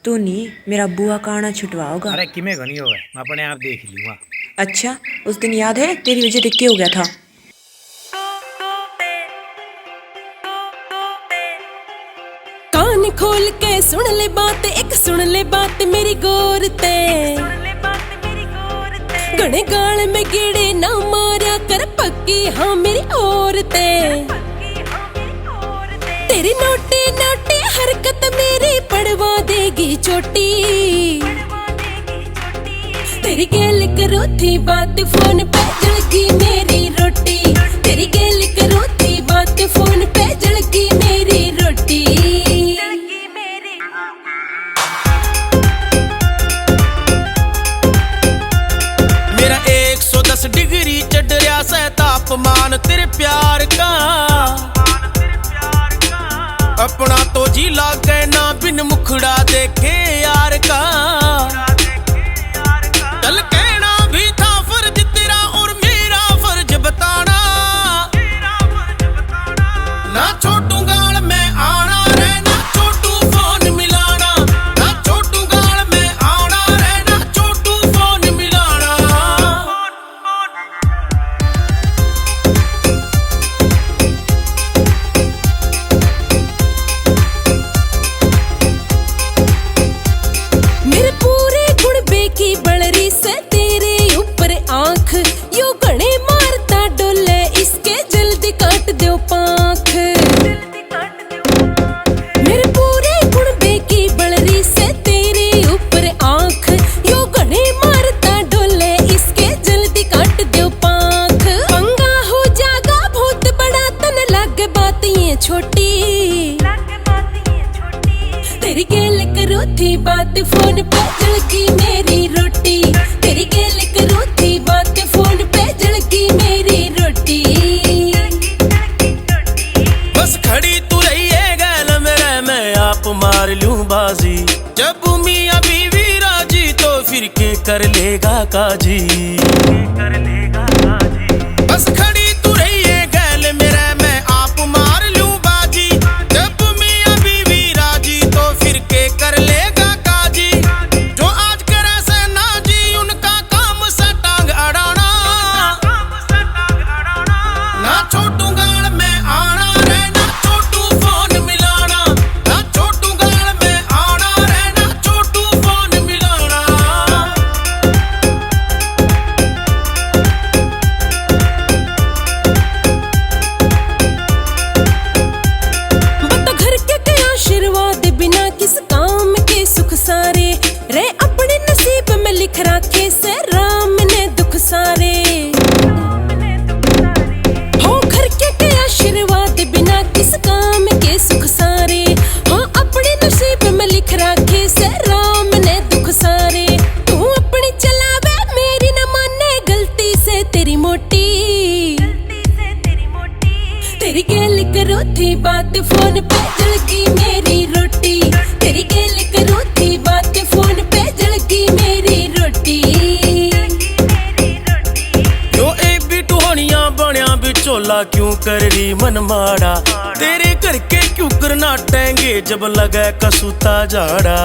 तू नहीं, मेरा बुआ काना छुटवाओगा। अरे किमें घनी हो मैं अपने आप देख लूंगा। अच्छा, उस दिन याद है तेरी वजह से क्या हो गया था? कान खोल के सुन ले बात, एक सुन ले बात मेरी गौर ते। गणे गाल में कीड़े ना मारा कर, पक्की हाँ मेरी और ते। तेरी नोटी नोटी हरकत मेरी पड़वा देगी चोटी। तेरी गेल करो थी बात फोन पे जलगी मेरी रोटी। तेरी गेल करो थी बात फोन पे जलगी मेरी रोटी। मेरा 110 डिग्री चढ़ रहा से तापमान तेरे प्यार का। अपना तो जी लागे ना बिन मुखड़ा देखे यार का। कल कहना भी था फर्ज तेरा और मेरा फर्ज बताना। ना छोटू गाल में आना रे, ना छोटू फोन मिलाना। ना छोटू गाल में आना रे, ना छोटू फोन मिलाना। मेरे पूरे गुण बेकी बलरी से तेरे ऊपर आंख। यो गणे मारता डोले इसके जल्दी काट दो पांख। मेरे पूरे गुण बेकी बलरी से तेरे ऊपर आंख। यो गणे मारता डोले इसके जल्दी काट दो पांख। पंगा हो जागा बहुत बड़ा तन लग बात ये छोटी। तेरी गेल करो थी बात फोन पे जलगी मेरी रोटी। तेरी गेल करो थी बात फोन पे जलगी मेरी रोटी। बस खड़ी तू रही है गैल मेरे, मैं आप मार लूं बाजी। जब मियां बीवी राजी तो फिर के कर लेगा काजी। बस खड़ी तू रही है गैल मेरे, मैं आप मार लूं बाजी। जब मियां बीवी राजी तो फिर के कर लेगा काजी। जो आज करे से ना जी उनका काम से टांग अड़ाना। ना छोटू गाल में आना रे, ना छोटू फोन मिलाना। ना छोटू गाल में आना रे, ना छोटू फोन मिलाना। बता घर के कई आशीर्वाद बिना किस काम के सुख सारे। रे अपने नसीब में लिख राखे से राम ने दुख सारे। हो घर के कई आशीर्वाद बिना किस काम के सुख सारे। हाँ अपने नसीब में लिख राखे से राम ने दुख सारे। तू अपनी चलावे मेरी न माने गलती से तेरी मोटी। तेरी गेल करो थी बात फोन पे जलगी मेरी रोटी। तेरी गेल करो थी बात फोन पे जलगी मेरी रोटी। जो एक भी टोहनिया बनया बिचोला क्यों कर रही मन माड़ा। तेरे करके क्यों करना टेंगे जब लगे कसूता झाड़ा।